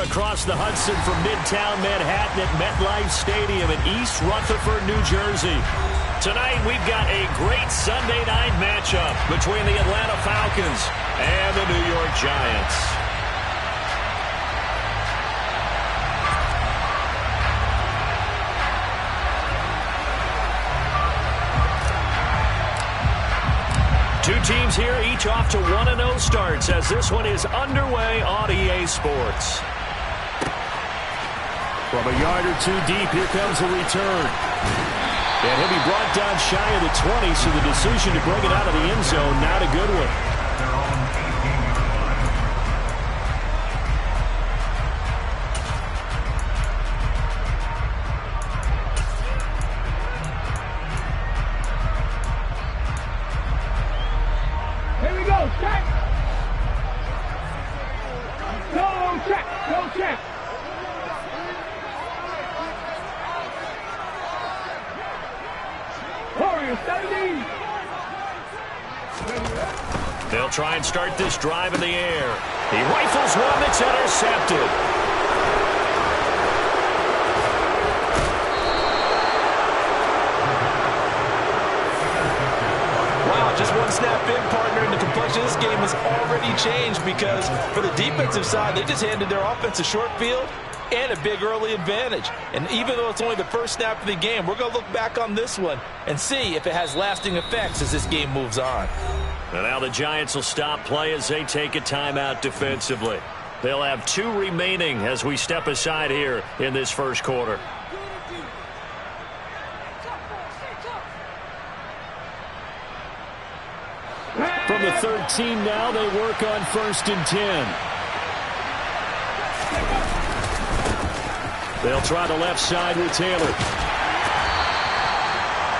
across the Hudson from Midtown Manhattan at MetLife Stadium in East Rutherford, New Jersey. Tonight, we've got a great Sunday night matchup between the Atlanta Falcons and the New York Giants. Two teams here, each off to 1-0 starts as this one is underway on EA Sports. From a yard or two deep, here comes a return. And he'll be brought down shy of the 20, so the decision to bring it out of the end zone, not a good one. They'll try and start this drive in the air. He rifles one that's intercepted. Wow, just one snap in, partner, and the complexion of this game has already changed because for the defensive side, they just handed their offense a short field and a big early advantage. And even though it's only the first snap of the game, we're going to look back on this one and see if it has lasting effects as this game moves on. And now the Giants will stop play as they take a timeout defensively. They'll have 2 remaining as we step aside here in this first quarter. From the 13 now, they work on 1st and 10. They'll try the left side with Taylor.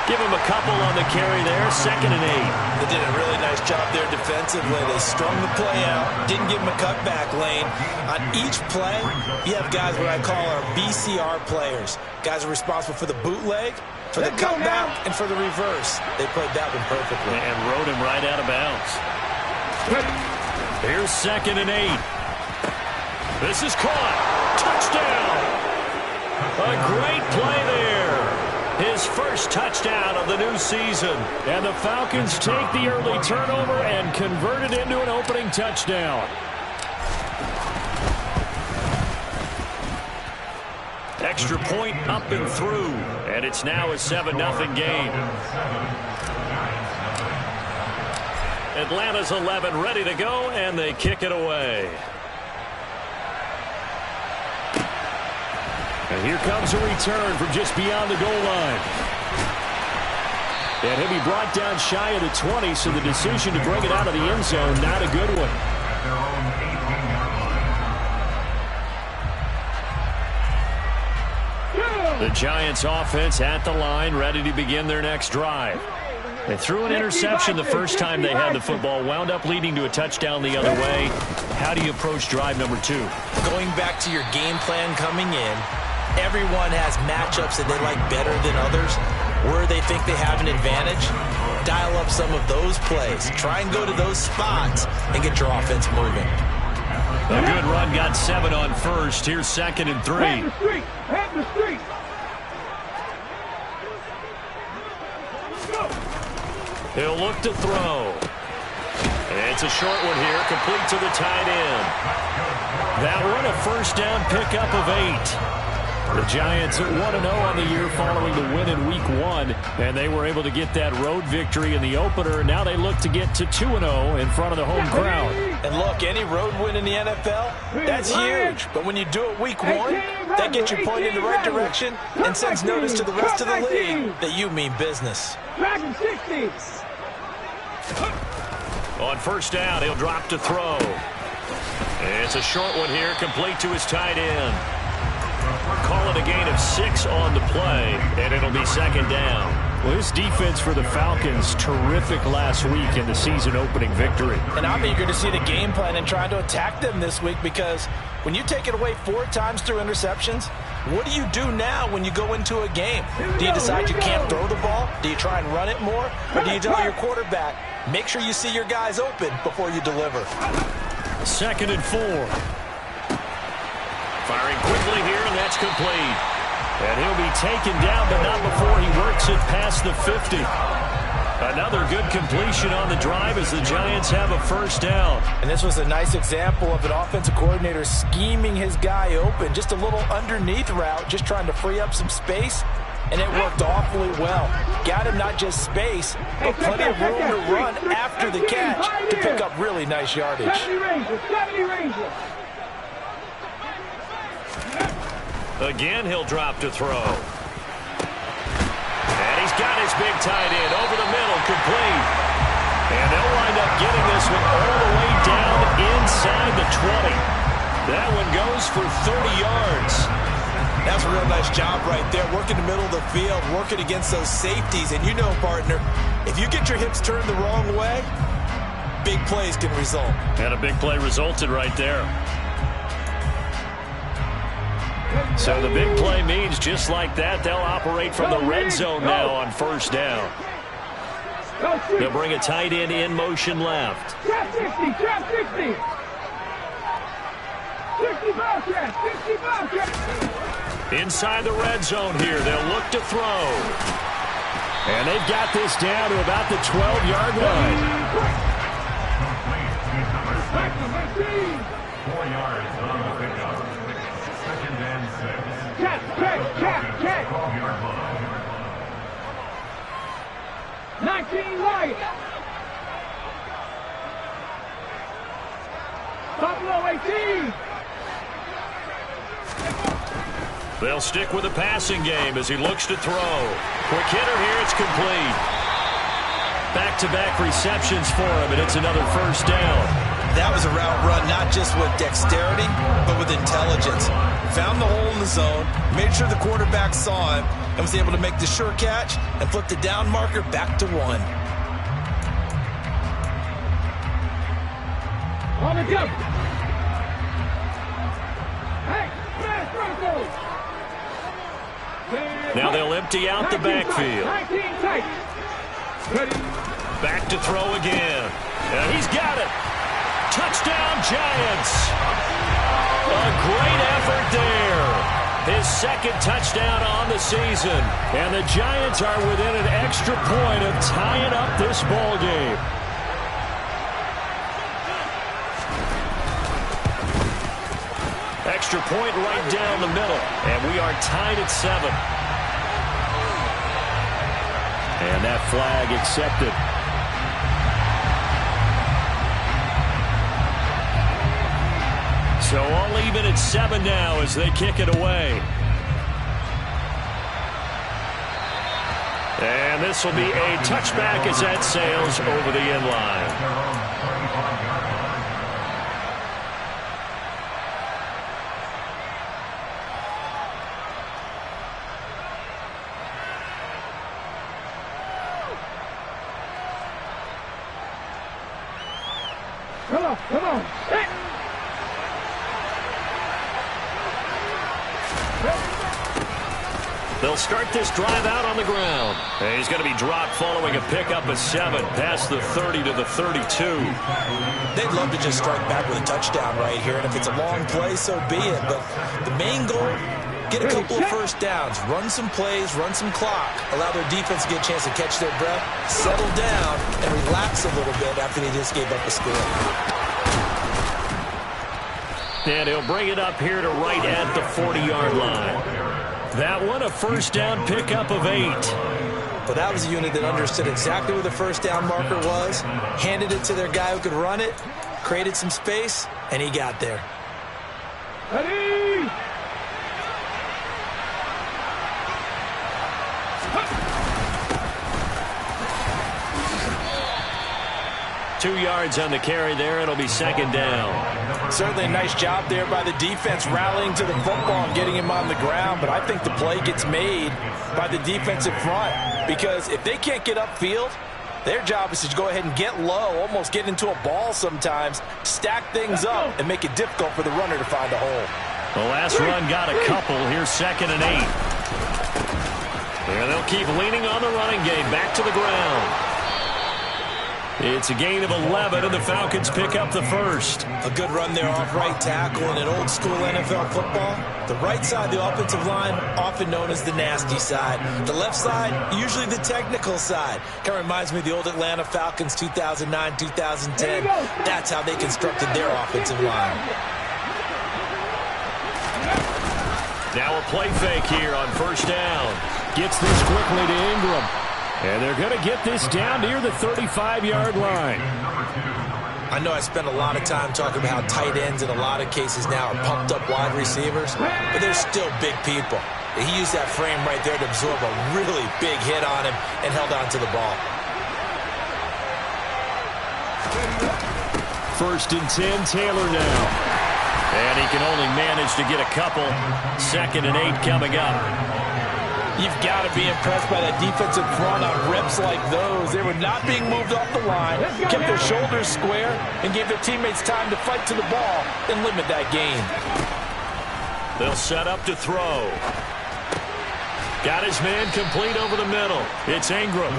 Give him a couple on the carry there. 2nd and 8. They did a really nice job there defensively. They strung the play out, didn't give him a cutback lane. On each play, you have guys what I call our BCR players. Guys are responsible for the bootleg, for the cutback, and for the reverse. They played that one perfectly. And rode him right out of bounds. Here's 2nd and 8. This is caught. Touchdown. A great play there. His first touchdown of the new season. And the Falcons take the early turnover and convert it into an opening touchdown. Extra point up and through. And it's now a 7-0 game. Atlanta's 11 ready to go, and they kick it away. And here comes a return from just beyond the goal line. And he'll be brought down shy of the 20, so the decision to bring it out of the end zone, not a good one. The Giants offense at the line, ready to begin their next drive. They threw an interception the first time they had the football, wound up leading to a touchdown the other way. How do you approach drive number 2? Going back to your game plan coming in, everyone has matchups that they like better than others. Where they think they have an advantage, dial up some of those plays. Try and go to those spots and get your offense moving. A good run, got 7 on first. Here's 2nd and 3. Head the street. Head the street. He'll look to throw. It's a short one here, complete to the tight end. That one a first down pickup of 8. The Giants at 1-0 on the year following the win in Week 1, and they were able to get that road victory in the opener, and now they look to get to 2-0 in front of the home crowd. And look, any road win in the NFL, that's huge. But when you do it Week 1, that gets you pointed in the right direction and sends notice to the rest of the league that you mean business. On first down, he'll drop to throw. It's a short one here, complete to his tight end. Call it a gain of 6 on the play, and it'll be 2nd down. Well, this defense for the Falcons, terrific last week in the season-opening victory. And I'm eager to see the game plan and try to attack them this week because when you take it away 4 times through interceptions, what do you do now when you go into a game? Do you decide you can't throw the ball? Do you try and run it more? Or do you tell your quarterback, make sure you see your guys open before you deliver? 2nd and 4. Firing quickly here, and that's complete. And he'll be taken down, but not before he works it past the 50. Another good completion on the drive as the Giants have a first down. And this was a nice example of an offensive coordinator scheming his guy open. Just a little underneath route, just trying to free up some space. And it worked awfully well. Got him not just space, but plenty of room to run after the catch to pick up really nice yardage. 70 Rangers. Again, he'll drop to throw. And he's got his big tight end over the middle, complete. And they'll wind up getting this one all the way down inside the 20. That one goes for 30 yards. That's a real nice job right there, working the middle of the field, working against those safeties. And you know, partner, if you get your hips turned the wrong way, big plays can result. And a big play resulted right there. So the big play means just like that, they'll operate from the red zone now on first down. They'll bring a tight end in motion left. Trap 60, trap 60. 65 trap, 65 trap. Inside the red zone here, they'll look to throw. And they've got this down to about the 12-yard line. 4 yards on the pickup. Second and 6. Check. 19 light. Buffalo 18. They'll stick with the passing game as he looks to throw. Quick hitter here, it's complete. Back-to-back receptions for him, and it's another first down. That was a route run, not just with dexterity, but with intelligence. Found the hole in the zone, made sure the quarterback saw him, and was able to make the sure catch and flip the down marker back to 1. On the jump. Hey, smash Broncos. Now they'll empty out the backfield. 19 tight. Ready. Back to throw again. And he's got it. Touchdown, Giants. A great effort there. His second touchdown on the season. And the Giants are within an extra point of tying up this ball game. Extra point right down the middle. And we are tied at 7. And that flag accepted. So all even at 7 now as they kick it away. And this will be a touchback as that sails over the end line. Come on. Hey. They'll start this drive out on the ground. And he's going to be dropped following a pickup of 7 past the 30 to the 32. They'd love to just strike back with a touchdown right here, and if it's a long play, so be it. But the main goal, get a couple of first downs, run some plays, run some clock, allow their defense to get a chance to catch their breath, settle down, and relax a little bit after they just gave up a score. And he'll bring it up here to right at the 40-yard line. That one, a first down pickup of 8. But that was a unit that understood exactly where the first down marker was, handed it to their guy who could run it, created some space, and he got there. Ready. 2 yards on the carry there. It'll be second down. Certainly a nice job there by the defense rallying to the football and getting him on the ground. But I think the play gets made by the defensive front. Because if they can't get upfield, their job is to go ahead and get low, almost get into a ball sometimes, stack things up, and make it difficult for the runner to find a hole. The last run got a couple. Here's 2nd and 8. And they'll keep leaning on the running game. Back to the ground. It's a gain of 11, and the Falcons pick up the first. A good run there off right tackle in an old-school NFL football. The right side, the offensive line, often known as the nasty side. The left side, usually the technical side. Kind of reminds me of the old Atlanta Falcons 2009-2010. That's how they constructed their offensive line. Now a play fake here on first down. Gets this quickly to Ingram. And they're going to get this down near the 35-yard line. I know I spent a lot of time talking about how tight ends in a lot of cases now are pumped-up wide receivers, but they're still big people. He used that frame right there to absorb a really big hit on him and held on to the ball. First and 10, Taylor now. And he can only manage to get a couple. 2nd and 8 coming up. You've got to be impressed by that defensive front on reps like those. They were not being moved off the line, kept their shoulders square, and gave their teammates time to fight to the ball and limit that gain. They'll set up to throw. Got his man complete over the middle. It's Ingram.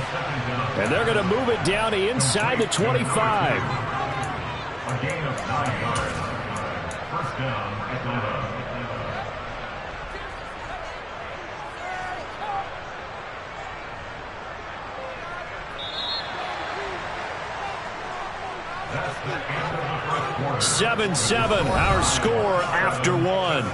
And they're going to move it down inside the 25. A gain of 9 yards. First down, Atlanta. That's the end of the first quarter. 7-7, our score after one.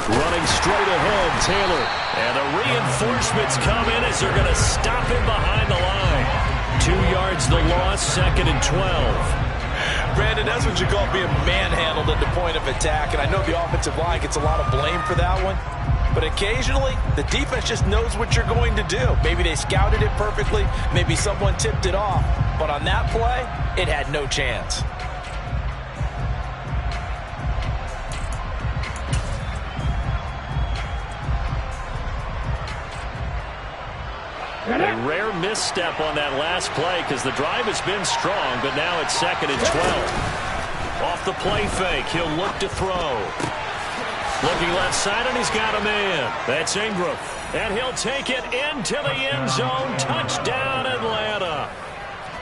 Running straight ahead, Taylor. And the reinforcements come in as they're going to stop him behind the line. 2 yards the loss, 2nd and 12. Brandon, that's what you call being manhandled at the point of attack. And I know the offensive line gets a lot of blame for that one. But occasionally, the defense just knows what you're going to do. Maybe they scouted it perfectly. Maybe someone tipped it off. But on that play, it had no chance. A rare misstep on that last play because the drive has been strong, but now it's 2nd and 12. Off the play fake, he'll look to throw. Looking left side, and he's got a man. That's Ingram. And he'll take it into the end zone. Touchdown, Atlanta.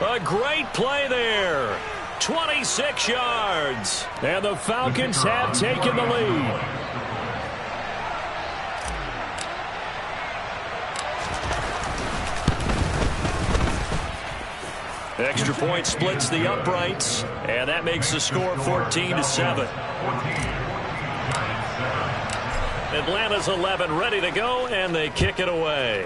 A great play there. 26 yards. And the Falcons have taken the lead. Extra point splits the uprights, and that makes the score 14-7. Atlanta's 11 ready to go, and they kick it away.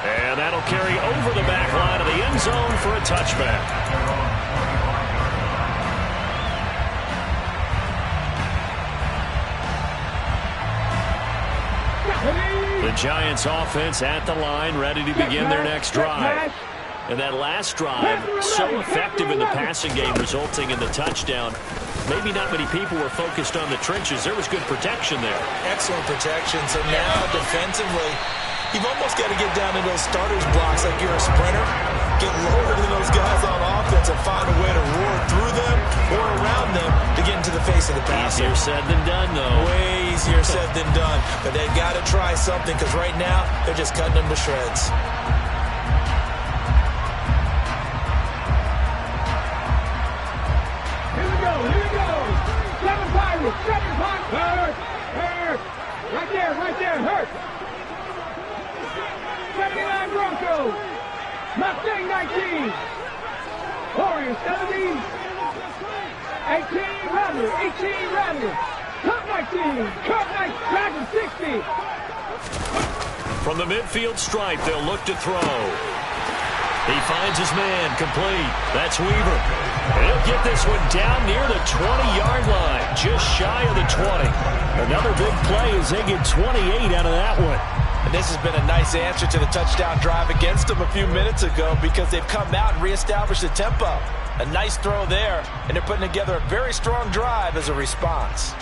And that'll carry over the back line of the end zone for a touchback. The Giants offense at the line, ready to begin their next drive. And that last drive, so effective in the passing game, resulting in the touchdown. Maybe not many people were focused on the trenches. There was good protection there. Excellent protection. So now defensively, you've almost got to get down to those starters blocks like you're a sprinter. Get lower than those guys on offense and find a way to roar through them or around them to get into the face of the passer. Easier said than done, though. Way easier said than done. But they've got to try something because right now they're just cutting them to shreds. Here we go. 7 Pirates, 7 Pirates. Hurt. Right there, hurt. 79 Broncos. Mustang 19. Warriors 70. 18 Rattler. Cup 19. Dragon 60. From the midfield stripe, they'll look to throw. He finds his man, complete. That's Weaver. He'll get this one down near the 20-yard line, just shy of the 20. Another big play as they get 28 out of that one. And this has been a nice answer to the touchdown drive against them a few minutes ago because they've come out and reestablished the tempo. A nice throw there, and they're putting together a very strong drive as a response.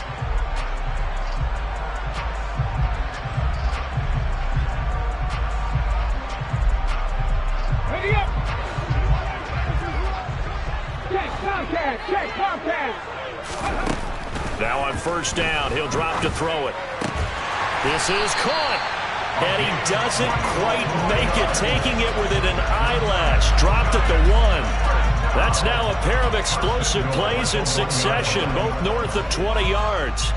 Ready up. Check contact. Check contact. Now on first down, he'll drop to throw it. This is caught. And he doesn't quite make it, taking it within an eyelash. Dropped at the 1. That's now a pair of explosive plays in succession, both north of 20 yards.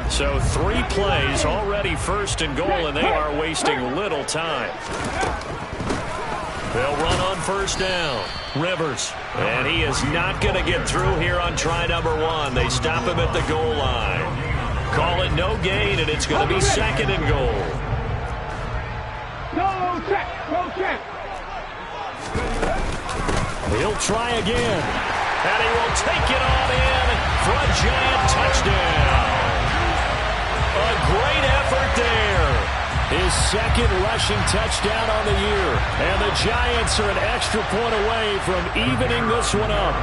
So 3 plays already first and goal, and they are wasting little time. They'll run on first down. Rivers. And he is not going to get through here on try number 1. They stop him at the goal line. Call it no gain, and it's going to be second and goal. Go check. Go check. He'll try again. And he will take it on in for a Giant touchdown. A great effort there. His second rushing touchdown on the year. And the Giants are an extra point away from evening this one up.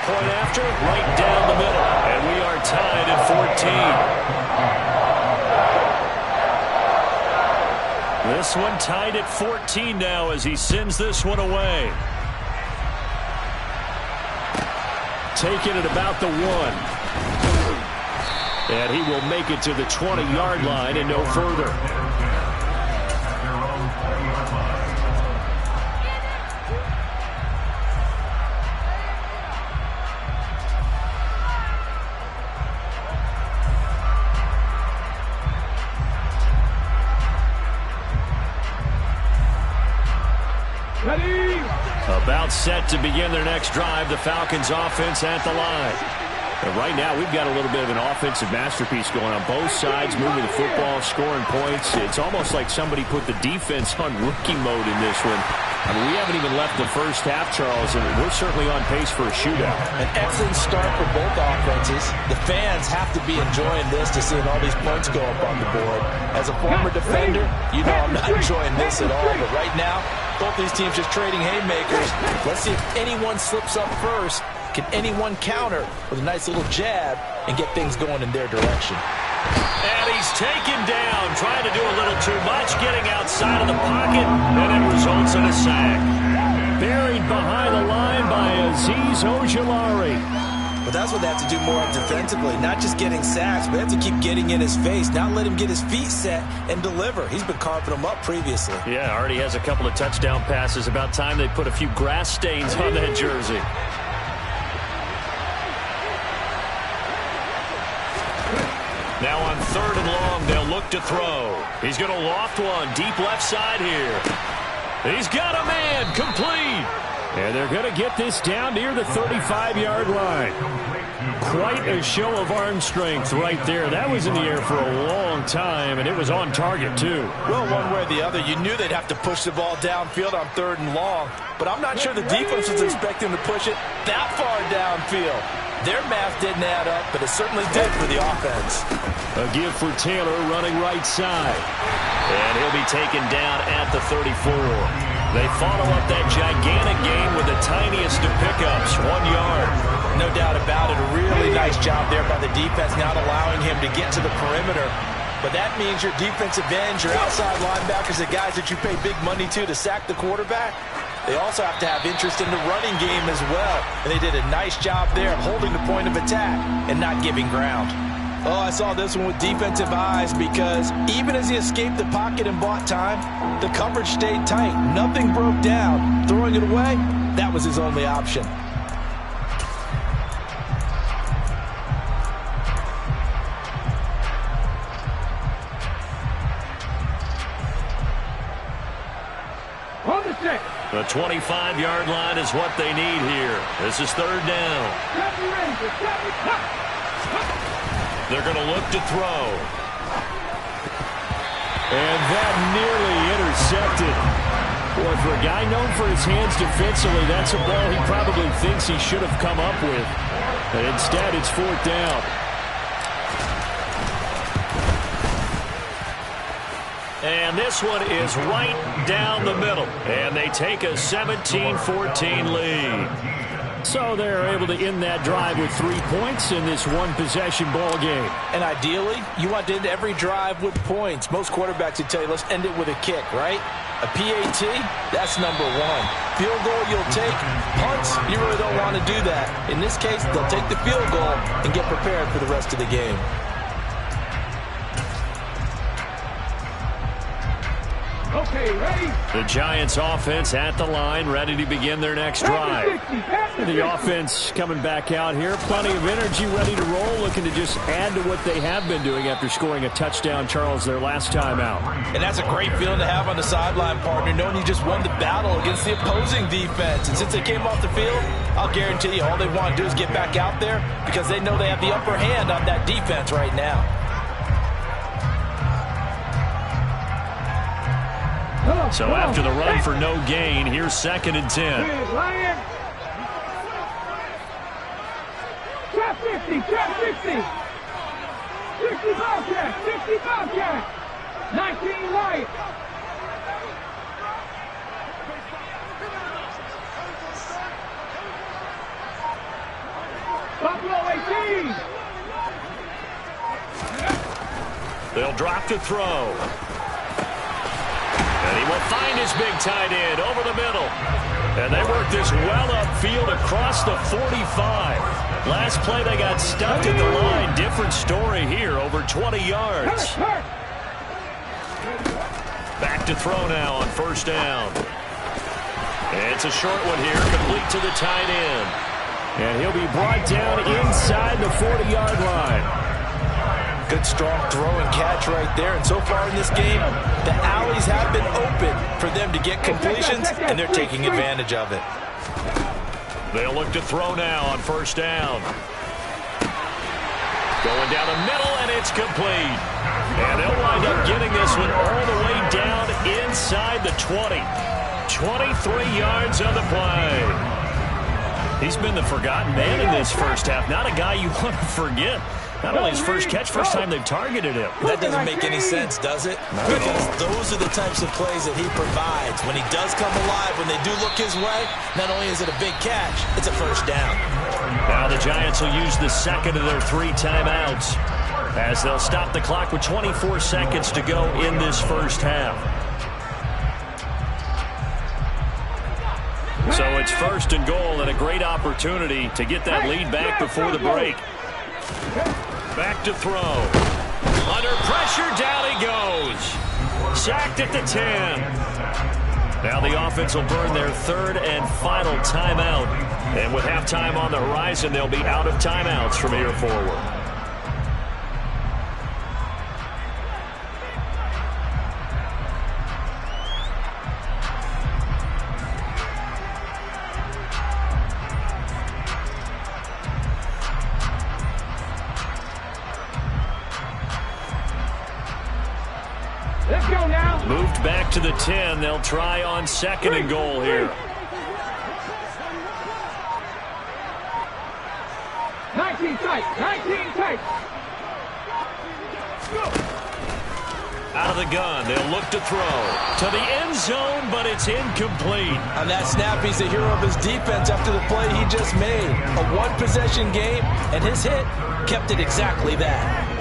Point after, right down the middle. And we are tied at 14. This one tied at 14 now as he sends this one away. Taking it about the 1. And he will make it to the 20-yard line and no further. About set to begin their next drive, the Falcons offense at the line. And right now, we've got a little bit of an offensive masterpiece going on both sides, moving the football, scoring points. It's almost like somebody put the defense on rookie mode in this one. I mean, we haven't even left the first half, Charles, and we're certainly on pace for a shootout. An excellent start for both offenses. The fans have to be enjoying this to seeing all these points go up on the board. As a former defender, you know I'm not enjoying this at all. But right now, both these teams just trading haymakers. Let's see if anyone slips up first. Can anyone counter with a nice little jab and get things going in their direction? And he's taken down, trying to do a little too much, getting outside of the pocket, and it results in a sack. Buried behind the line by Azeez Ojulari. But that's what they have to do more defensively, not just getting sacks, but they have to keep getting in his face, not let him get his feet set and deliver. He's been carving them up previously. Yeah, already has a couple of touchdown passes. About time they put a few grass stains on that jersey. Now on third and long, they'll look to throw. He's going to loft one deep left side here. He's got a man, complete. And they're going to get this down near the 35-yard line. Quite a show of arm strength right there. That was in the air for a long time, and it was on target, too. Well, one way or the other, you knew they'd have to push the ball downfield on third and long. But I'm not sure the defense was expecting to push it that far downfield. Their math didn't add up, but it certainly did for the offense. A give for Taylor running right side. And he'll be taken down at the 34. They follow up that gigantic gain with the tiniest of pickups, 1 yard. No doubt about it. A really nice job there by the defense, not allowing him to get to the perimeter. But that means your defensive ends, your outside linebackers, the guys that you pay big money to sack the quarterback, they also have to have interest in the running game as well. And they did a nice job there of holding the point of attack and not giving ground. Oh, I saw this one with defensive eyes because even as he escaped the pocket and bought time, the coverage stayed tight. Nothing broke down. Throwing it away, that was his only option. The 25-yard line is what they need here. This is third down. They're going to look to throw. And that nearly intercepted. Boy, for a guy known for his hands defensively, that's a ball he probably thinks he should have come up with. But instead, it's fourth down. And this one is right down the middle. And they take a 17-14 lead. So they're able to end that drive with 3 points in this one-possession ball game. And ideally, you want to end every drive with points. Most quarterbacks would tell you, let's end it with a kick, right? A PAT, that's number one. Field goal you'll take. Punts, you really don't want to do that. In this case, they'll take the field goal and get prepared for the rest of the game. Okay, ready? The Giants offense at the line, ready to begin their next drive. The offense coming back out here. Plenty of energy, ready to roll, looking to just add to what they have been doing after scoring a touchdown, Charles, their last time out. And that's a great feeling to have on the sideline, partner, knowing you just won the battle against the opposing defense. And since they came off the field, I'll guarantee you all they want to do is get back out there because they know they have the upper hand on that defense right now. So after the run for no gain, here's 2nd and 10. Lion. Trap 50, trap 50. 60 Bobcat, 60 Bobcat. 19 Lion. Buffalo 18. They'll drop to throw. And he will find his big tight end over the middle. And they work this well upfield across the 45. Last play they got stuffed at the line. Different story here, over 20 yards. Back to throw now on first down. And it's a short one here, complete to the tight end. And he'll be brought down inside the 40-yard line. Good, strong throw and catch right there. And so far in this game, the alleys have been open for them to get completions, and they're taking advantage of it. They'll look to throw now on first down. Going down the middle, and it's complete. And they'll wind up getting this one all the way down inside the 20. 23 yards on the play. He's been the forgotten man in this first half. Not a guy you want to forget. Not only his first catch, first time they've targeted him. That doesn't make any sense, does it? Because those are the types of plays that he provides. When he does come alive, when they do look his way, not only is it a big catch, it's a first down. Now the Giants will use the second of their 3 timeouts as they'll stop the clock with 24 seconds to go in this first half. So it's first and goal and a great opportunity to get that lead back before the break. Back to throw. Under pressure, down he goes. Sacked at the 10. Now the offense will burn their 3rd and final timeout. And with halftime on the horizon, they'll be out of timeouts from here forward. Moved back to the 10. They'll try on 2nd and goal here. 19 tight, 19 tight. Out of the gun, they'll look to throw to the end zone, but it's incomplete. On that snap, he's the hero of his defense after the play he just made. A one-possession game, and his hit kept it exactly that.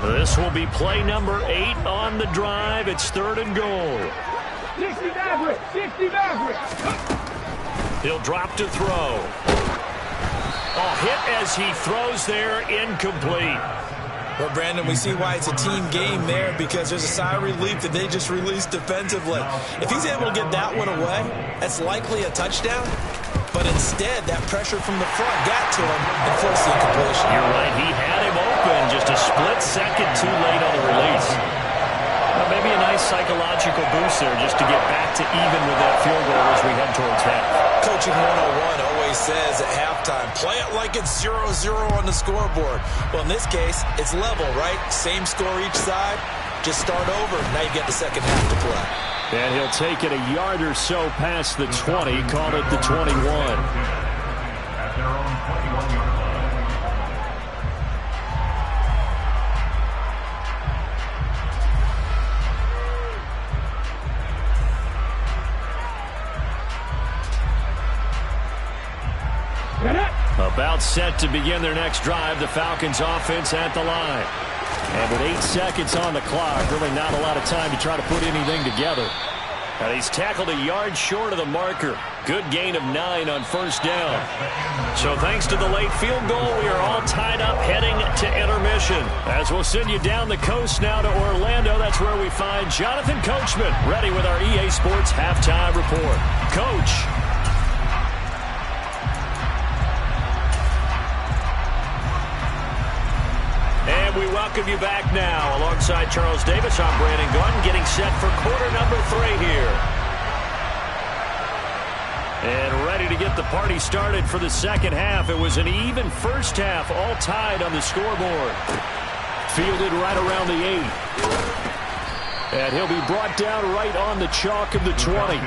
This will be play number 8 on the drive. It's 3rd and goal. 60 Maverick, 60 Maverick. He'll drop to throw. Oh, hit as he throws there, incomplete. Well, Brandon, we see why it's a team game there, because there's a sigh of relief that they just released defensively. If he's able to get that one away, that's likely a touchdown. But instead, that pressure from the front got to him and forced the incompletion. You're right. He had him open, just a split second too late on the release. Well, maybe a nice psychological boost there just to get back to even with that field goal as we head towards half. Coaching 101 always says at halftime, play it like it's 0-0 on the scoreboard. Well, in this case, it's level, right? Same score each side. Just start over. Now you get the second half to play. And he'll take it a yard or so past the 20, call it the 21. At their own 21-yard line. About set to begin their next drive, the Falcons offense at the line. And with 8 seconds on the clock, really not a lot of time to try to put anything together. And he's tackled a yard short of the marker. Good gain of 9 on first down. So thanks to the late field goal, we are all tied up heading to intermission. As we'll send you down the coast now to Orlando, that's where we find Jonathan Coachman ready with our EA Sports halftime report. Coach. And we welcome you back now. Alongside Charles Davis, I'm Brandon Gunn, getting set for quarter number 3 here. And ready to get the party started for the second half. It was an even first half, all tied on the scoreboard. Fielded right around the 8. And he'll be brought down right on the chalk of the 20.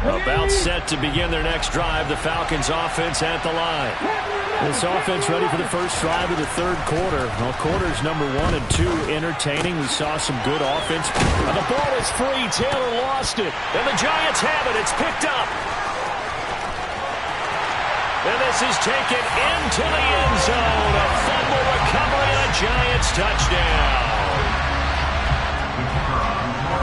About set to begin their next drive, the Falcons offense at the line. This offense ready for the first drive of the third quarter. Well, quarters number 1 and 2 entertaining. We saw some good offense. And the ball is free. Taylor lost it. And the Giants have it. It's picked up. And this is taken into the end zone. A fumble recovery and a Giants touchdown.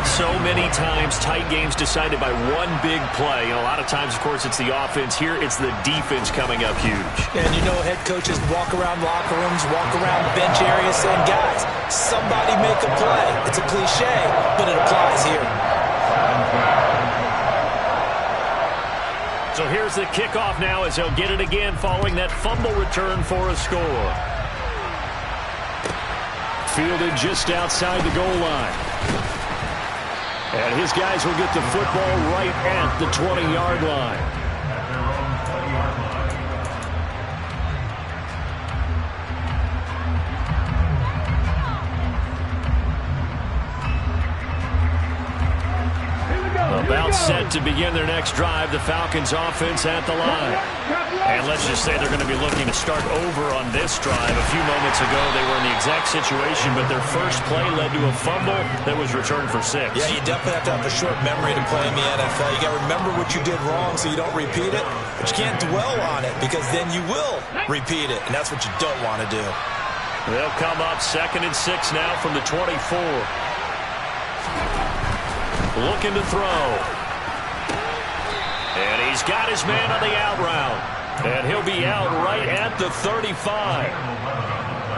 So many times tight games decided by one big play. And a lot of times, of course, it's the offense. Here, it's the defense coming up huge. And you know, head coaches walk around locker rooms, walk around bench areas saying, guys, somebody make a play. It's a cliche, but it applies here. So here's the kickoff now as he'll get it again following that fumble return for a score. Fielded just outside the goal line. And his guys will get the football right at the 20-yard line. About set to begin their next drive, the Falcons offense at the line. And let's just say they're going to be looking to start over on this drive. A few moments ago, they were in the exact situation, but their first play led to a fumble that was returned for 6. Yeah, you definitely have to have a short memory to play in the NFL. You got to remember what you did wrong so you don't repeat it, but you can't dwell on it because then you will repeat it, and that's what you don't want to do. They'll come up 2nd and 6 now from the 24. Looking to throw. And he's got his man on the out route. And he'll be out right at the 35.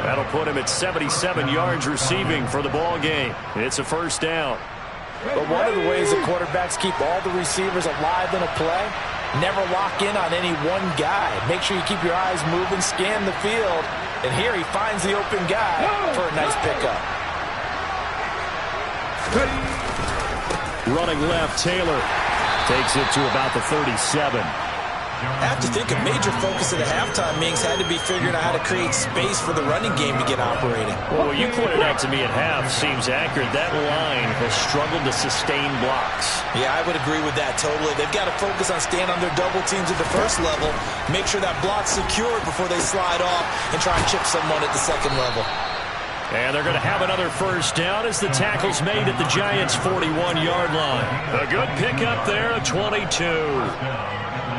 That'll put him at 77 yards receiving for the ball game. It's a first down. But one of the ways that quarterbacks keep all the receivers alive in a play, never lock in on any one guy. Make sure you keep your eyes moving, scan the field. And here he finds the open guy for a nice pickup. Running left, Taylor takes it to about the 37. I have to think a major focus of the halftime meetings had to be figuring out how to create space for the running game to get operating. Well, what you pointed out to me at half seems accurate. That line has struggled to sustain blocks. Yeah, I would agree with that totally. They've got to focus on staying on their double teams at the first level, make sure that block's secured before they slide off and try and chip someone at the second level. And they're going to have another first down as the tackle's made at the Giants' 41-yard line. A good pickup there, a 22.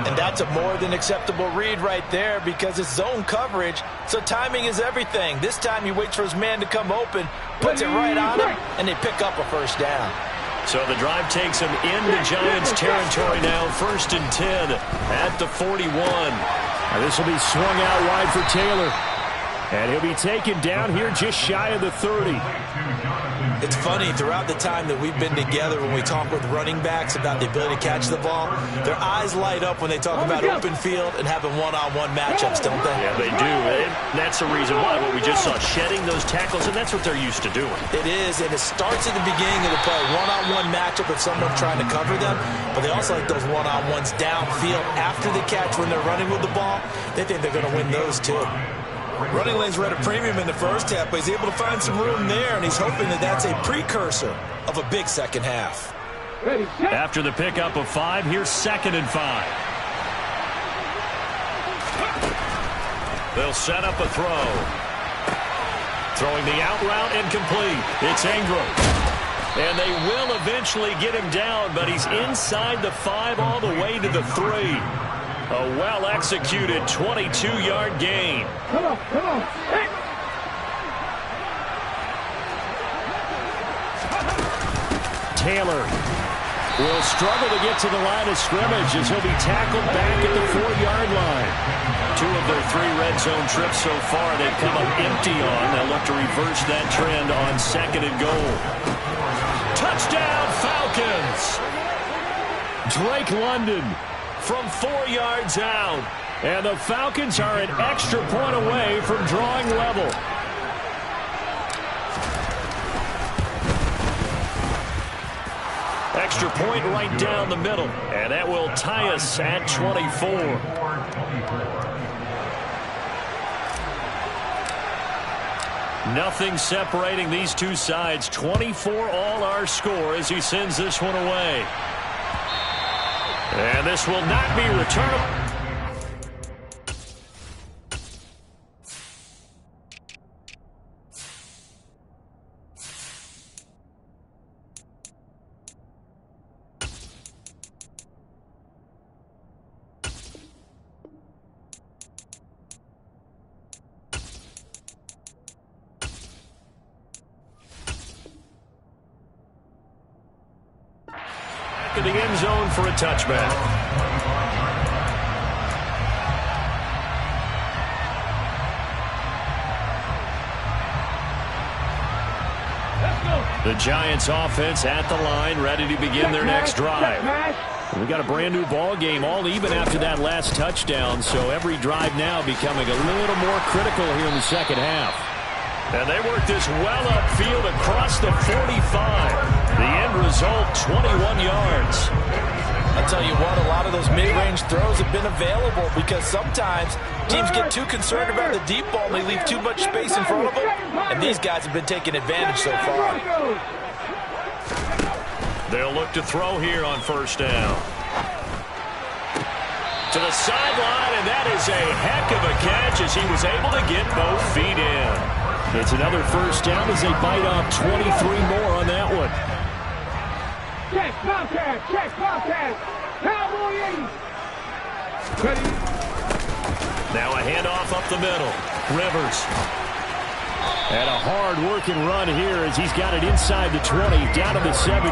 And that's a more than acceptable read right there because it's zone coverage, so timing is everything. This time he waits for his man to come open, puts it right on him, and they pick up a first down. So the drive takes him into Giants territory now, 1st and 10 at the 41. Now this will be swung out wide for Taylor. And he'll be taken down here just shy of the 30. It's funny, throughout the time that we've been together, when we talk with running backs about the ability to catch the ball, their eyes light up when they talk about open field and having one-on-one matchups, don't they? Yeah, they do. And that's the reason why. What we just saw, shedding those tackles, and that's what they're used to doing. It is, and it starts at the beginning of the play. One-on-one matchup with someone trying to cover them, but they also like those one-on-ones downfield after the catch when they're running with the ball. They think they're going to win those, too. Running lanes were at a premium in the first half, but he's able to find some room there, and he's hoping that that's a precursor of a big second half. After the pickup of 5, here's 2nd and 5. They'll set up a throw. Throwing the out route incomplete. It's Ingram. And they will eventually get him down, but he's inside the 5 all the way to the 3. A well-executed 22-yard gain. Come on, come on. Hey. Taylor will struggle to get to the line of scrimmage as he'll be tackled back at the 4-yard line. 2 of their 3 red zone trips so far they've come up empty on. They'll look to reverse that trend on 2nd and goal. Touchdown, Falcons! Drake London from 4 yards out. And the Falcons are an extra point away from drawing level. Extra point right down the middle. And that will tie us at 24. Nothing separating these two sides. 24 all our score as he sends this one away. And this will not be returnable. To the end zone for a touchback. The Giants offense at the line, ready to begin their next drive. We got a brand new ball game, all even after that last touchdown, so every drive now becoming a little more critical here in the second half. And they work this well upfield across the 45. The end result, 21 yards. I'll tell you what, a lot of those mid-range throws have been available because sometimes teams get too concerned about the deep ball and they leave too much space in front of them, and these guys have been taking advantage so far. They'll look to throw here on first down. To the sideline, and that is a heck of a catch as he was able to get both feet in. It's another first down as they bite off 23 more on that one. Check, Bobcat, check, Bobcat. Cowboy 80. Ready. Now a handoff up the middle. Rivers. And a hard-working run here as he's got it inside the 20, down to the 17.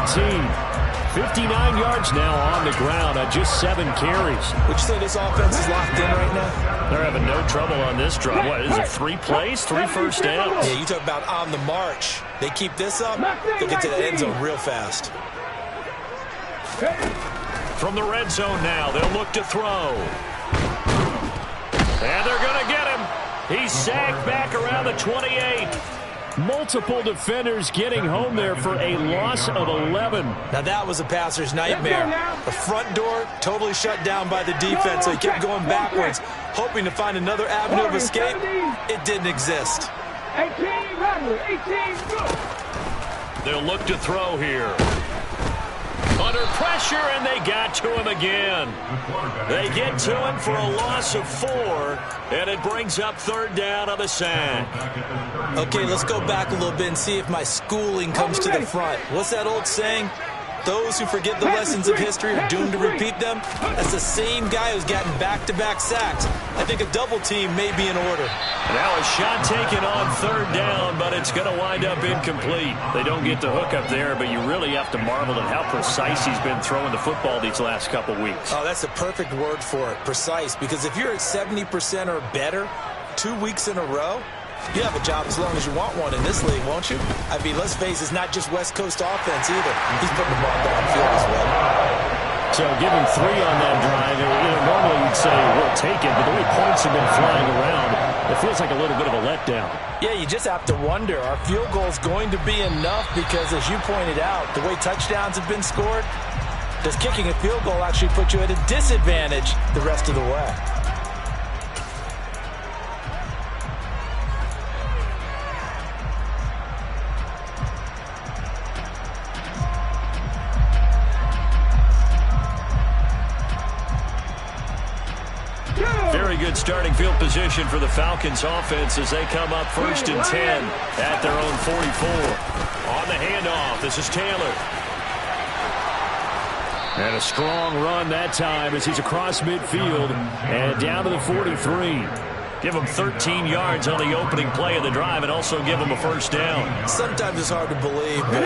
59 yards now on the ground on just 7 carries. Would you say this offense is locked in right now? They're having no trouble on this drive. What, is it 3 plays, 3 first downs? Yeah, you talk about on the march. They keep this up, they'll get to the end zone real fast. From the red zone now, they'll look to throw. And they're going to get him. He's sacked back around the 28. Multiple defenders getting home there for a loss of 11. Now that was a passer's nightmare. The front door totally shut down by the defense, so he kept going backwards, hoping to find another avenue of escape. It didn't exist. 18, run, 18, go. They'll look to throw here. Under pressure, and they got to him again. They get to him for a loss of 4, and it brings up third down on the sack. Okay, let's go back a little bit and see if my schooling comes to the front. What's that old saying? those who forget the lessons of history are doomed to repeat them. That's the same guy who's gotten back-to-back sacks. I think a double team may be in order. Now a shot taken on third down, but it's going to wind up incomplete. They don't get the hook up there, but you really have to marvel at how precise he's been throwing the football these last couple weeks. Oh, that's the perfect word for it, precise, because if you're at 70% or better 2 weeks in a row, you have a job as long as you want one in this league, won't you? I mean, let's face it, it's not just West Coast offense either. He's putting the ball downfield as well. So give him 3 on that drive. Normally you'd say we'll take it, but the way points have been flying around, it feels like a little bit of a letdown. Yeah, you just have to wonder, are field goals going to be enough? Because as you pointed out, the way touchdowns have been scored, does kicking a field goal actually put you at a disadvantage the rest of the way? Very good starting field position for the Falcons offense as they come up 1st and 10 at their own 44. On the handoff, this is Taylor. And a strong run that time as he's across midfield and down to the 43. Give him 13 yards on the opening play of the drive and also give him a first down. Sometimes it's hard to believe, but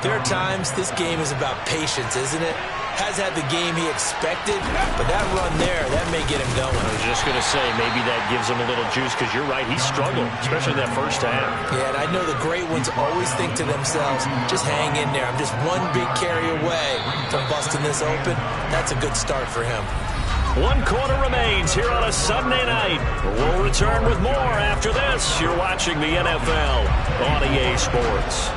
there are times this game is about patience, isn't it? Has had the game he expected, but that run there, that may get him going. I was just going to say, maybe that gives him a little juice because you're right, he struggled, especially that first half. Yeah, and I know the great ones always think to themselves, just hang in there. I'm just one big carry away from busting this open. That's a good start for him. 1 quarter remains here on a Sunday night. We'll return with more after this. You're watching the NFL on EA Sports.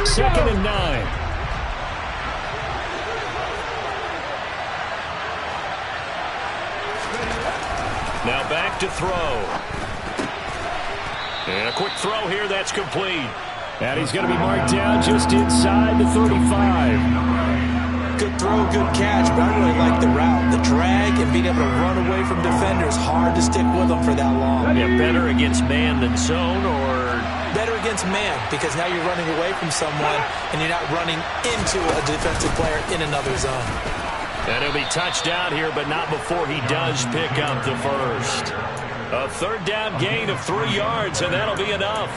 Second and 9. Now back to throw. And a quick throw here that's complete. And he's going to be marked down just inside the 35. Good throw, good catch, but I really like the route. The drag and being able to run away from defenders, hard to stick with them for that long. Yeah, better against man than zone, or better against man, because now you're running away from someone and you're not running into a defensive player in another zone. And he'll be touched down here, but not before he does pick up the first. A third down gain of 3 yards, and that'll be enough.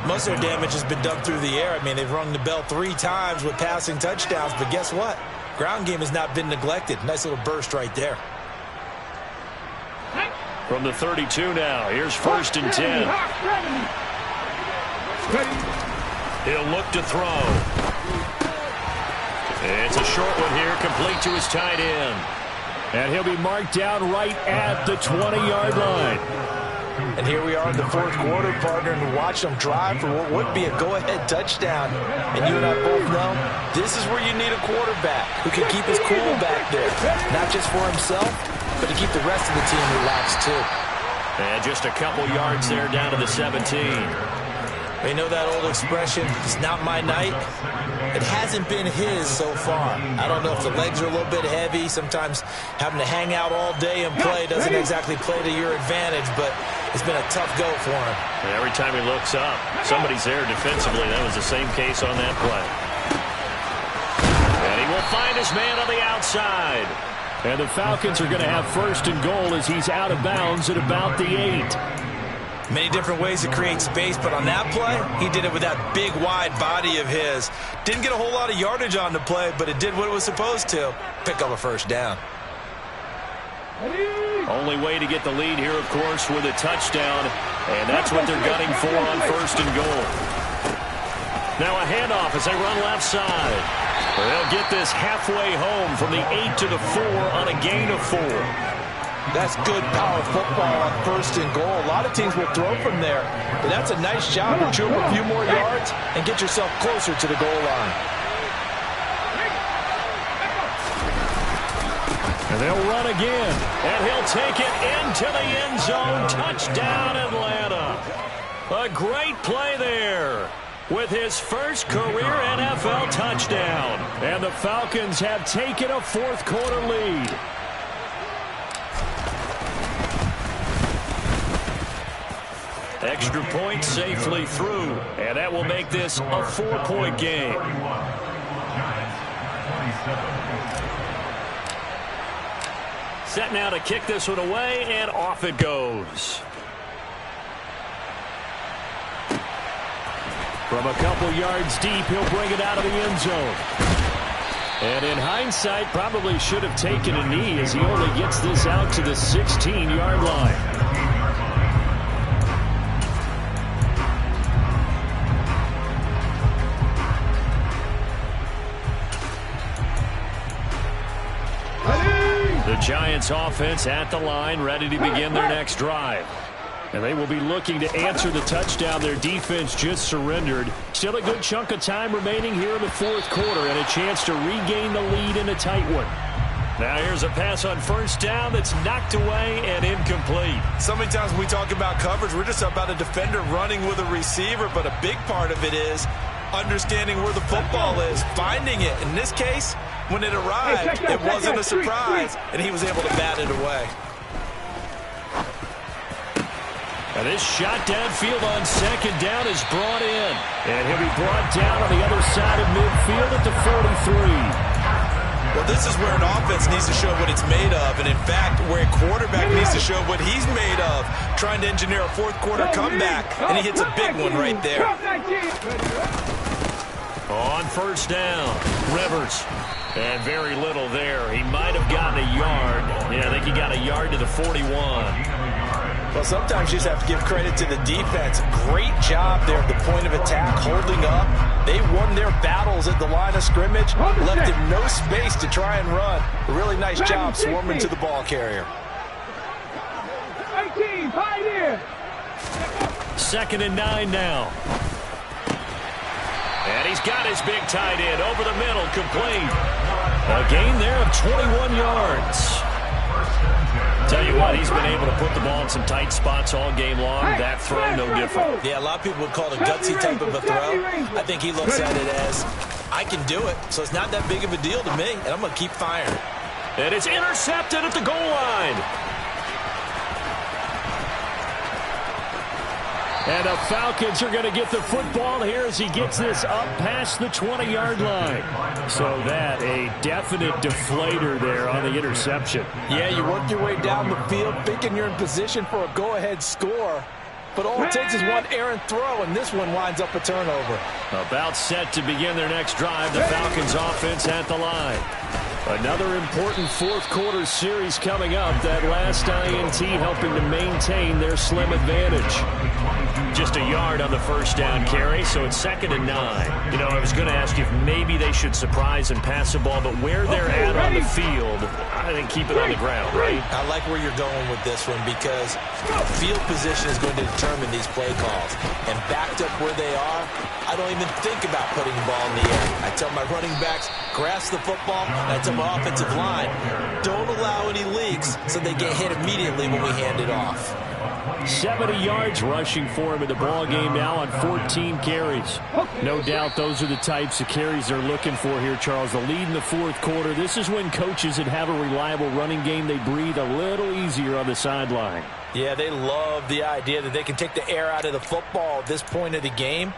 Most of their damage has been done through the air. I mean, they've rung the bell 3 times with passing touchdowns, but guess what? Ground game has not been neglected. Nice little burst right there. From the 32 now, here's 1st and 10. He'll look to throw. It's a short one here, complete to his tight end. And he'll be marked down right at the 20-yard line. And here we are in the 4th quarter, partner, and watch them drive for what would be a go-ahead touchdown. And you and I both know this is where you need a quarterback who can keep his cool back there. Not just for himself, but to keep the rest of the team relaxed too. And just a couple yards there down to the 17. You know that old expression, it's not my night? It hasn't been his so far. I don't know if the legs are a little bit heavy. Sometimes having to hang out all day and play doesn't exactly play to your advantage, but it's been a tough go for him. And every time he looks up, somebody's there defensively. That was the same case on that play. And he will find his man on the outside. And the Falcons are going to have 1st and goal as he's out of bounds at about the 8. Many different ways to create space, but on that play, he did it with that big, wide body of his. Didn't get a whole lot of yardage on the play, but it did what it was supposed to. Pick up a first down. Only way to get the lead here, of course, with a touchdown, and that's what they're gunning for on 1st and goal. Now a handoff as they run left side. They'll get this halfway home from the 8 to the 4 on a gain of 4. That's good power football on 1st and goal. A lot of teams will throw from there, but that's a nice job to chew up a few more yards and get yourself closer to the goal line. And they'll run again, and he'll take it into the end zone. Touchdown, Atlanta. A great play there. with his first career NFL touchdown. And the Falcons have taken a fourth-quarter lead. Extra point safely through, and that will make this a 4-point game. Set now to kick this one away, and off it goes. From a couple yards deep, he'll bring it out of the end zone. And in hindsight, probably should have taken a knee as he only gets this out to the 16-yard line. The Giants offense at the line, ready to begin their next drive. And they will be looking to answer the touchdown their defense just surrendered. Still a good chunk of time remaining here in the fourth quarter and a chance to regain the lead in a tight one. Now here's a pass on first down that's knocked away and incomplete. So many times when we talk about coverage, we're just about a defender running with a receiver, but a big part of it is understanding where the football is, finding it. In this case, when it arrived, it wasn't a surprise, and he was able to bat it away. And this shot downfield on second down is brought in. And he'll be brought down on the other side of midfield at the 43. Well, this is where an offense needs to show what it's made of, and in fact, where a quarterback needs to show what he's made of, trying to engineer a fourth-quarter comeback, and he hits a big one right there. On first down, Rivers. And very little there. He might have gotten a yard. Yeah, I think he got a yard to the 41. Well, sometimes you just have to give credit to the defense. Great job there at the point of attack, holding up. They won their battles at the line of scrimmage, left him no space to try and run. A really nice job swarming to the ball carrier. 18, fight in. 2nd and 9 now. And he's got his big tight end over the middle, complete. A gain there of 21 yards. Tell you what, he's been able to put the ball in some tight spots all game long. That throw, no different. Yeah, a lot of people would call it a gutsy type of a throw. I think he looks at it as, I can do it, so it's not that big of a deal to me, and I'm going to keep firing. And it's intercepted at the goal line. And the Falcons are going to get the football here as he gets this up past the 20-yard line. So that, a definite deflator there on the interception. Yeah, you work your way down the field thinking you're in position for a go-ahead score. But all it takes is one errant throw, and this one winds up a turnover. About set to begin their next drive, the Falcons offense at the line. Another important fourth-quarter series coming up. That last INT helping to maintain their slim advantage. Just a yard on the first down carry, so it's 2nd and 9. You know, I was going to ask you if maybe they should surprise and pass the ball, but where they're at on the field, I think keep it on the ground, right? I like where you're going with this one because field position is going to determine these play calls. And backed up where they are, I don't even think about putting the ball in the air. I tell my running backs, grasp the football, and I tell my offensive line, don't allow any leaks so they get hit immediately when we hand it off. 70 yards rushing for him in the ball game now on 14 carries. No doubt those are the types of carries they're looking for here, Charles. The lead in the fourth quarter. This is when coaches that have a reliable running game, they breathe a little easier on the sideline. Yeah, they love the idea that they can take the air out of the football at this point of the game.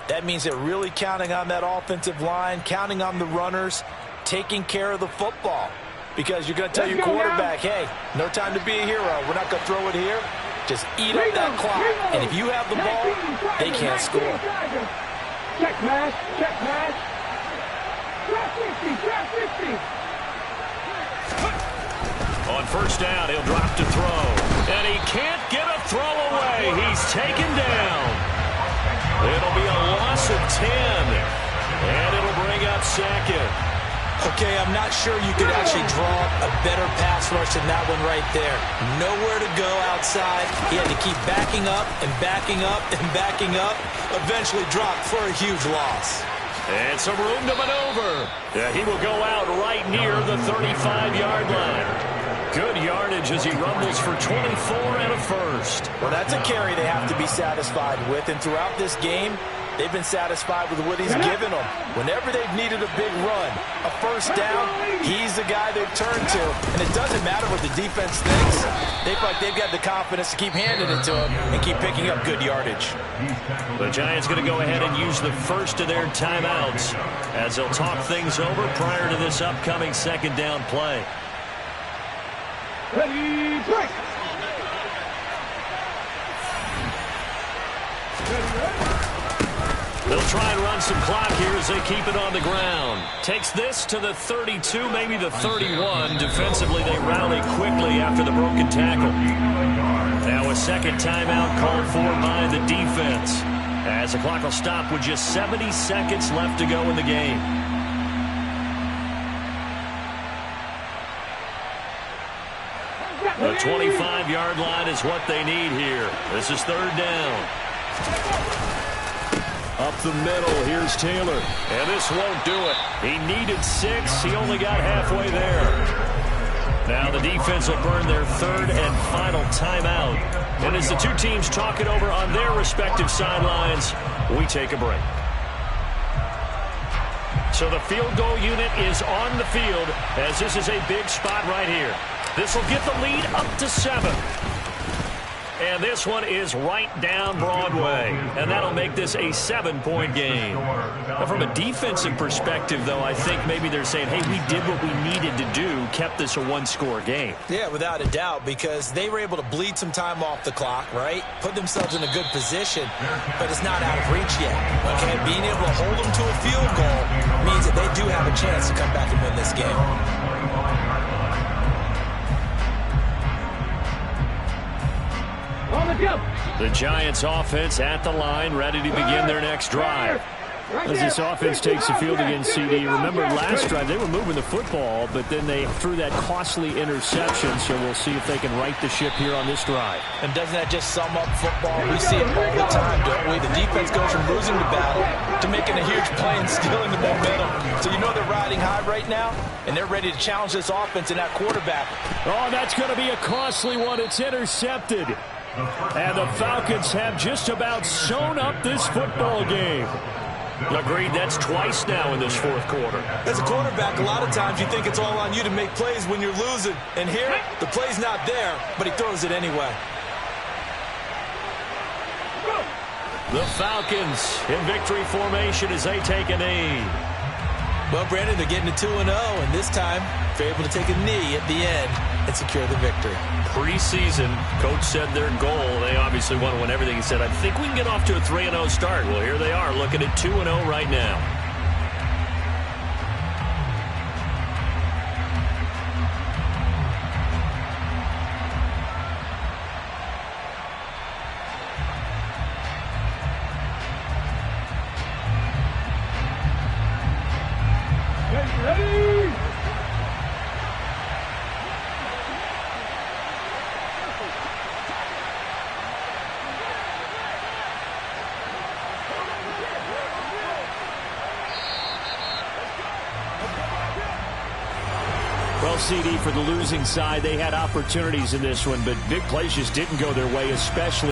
That means they're really counting on that offensive line, counting on the runners, taking care of the football. Because you're going to tell your quarterback, hey, no time to be a hero. We're not going to throw it here. Just eat up that clock. And if you have the ball, they can't score. Check pass, check pass. Trap 50. On first down, he'll drop to throw. And he can't get a throw away. He's taken down. It'll be a loss of 10. And it'll bring up 2nd. Okay, I'm not sure you could actually draw a better pass rush than that one right there. Nowhere to go outside. He had to keep backing up and backing up and backing up. Eventually dropped for a huge loss. And some room to maneuver. Yeah, he will go out right near the 35-yard line. Good yardage as he rumbles for 24 and a first. Well, that's a carry they have to be satisfied with. And throughout this game, They've been satisfied with what he's given them. Whenever they've needed a big run, a first down, he's the guy they've turned to. And it doesn't matter what the defense thinks. They feel like they've got the confidence to keep handing it to him and keep picking up good yardage. The Giants going to go ahead and use the first of their timeouts as they'll talk things over prior to this upcoming second down play. Ready, break. They'll try and run some clock here as they keep it on the ground. Takes this to the 32, maybe the 31. Defensively, they rally quickly after the broken tackle. Now a second timeout called for by the defense, as the clock will stop with just 70 seconds left to go in the game. The 25-yard line is what they need here. This is third down. Up the middle, here's Taylor. And this won't do it. He needed 6. He only got halfway there. Now the defense will burn their third and final timeout. And as the two teams talk it over on their respective sidelines, we take a break. So the field goal unit is on the field, as this is a big spot right here. This will get the lead up to 7. And this one is right down Broadway. And that'll make this a 7-point game. Now, from a defensive perspective, though, I think maybe they're saying, hey, we did what we needed to do, kept this a one-score game. Yeah, without a doubt, because they were able to bleed some time off the clock, right? Put themselves in a good position, but it's not out of reach yet. Okay, being able to hold them to a field goal means that they do have a chance to come back and win this game. The Giants offense at the line, ready to begin their next drive. As this offense takes the field against CD, remember last drive they were moving the football, but then they threw that costly interception, so we'll see if they can right the ship here on this drive. And doesn't that just sum up football? We see it all the time, don't we? The defense goes from losing the battle to making a huge play and stealing the momentum. So you know they're riding high right now, and they're ready to challenge this offense and that quarterback. Oh, that's going to be a costly one. It's intercepted. And the Falcons have just about sewn up this football game. Agreed, that's twice now in this fourth quarter. As a quarterback, a lot of times you think it's all on you to make plays when you're losing. And here, the play's not there, but he throws it anyway. The Falcons in victory formation as they take a knee. Well, Brandon, they're getting to 2-0, and this time they're able to take a knee at the end and secure the victory. Preseason, coach said their goal, they obviously want to win everything. He said, I think we can get off to a 3-0 start. Well, here they are looking at 2-0 right now. Well, CD, for the losing side, they had opportunities in this one, but big plays just didn't go their way, especially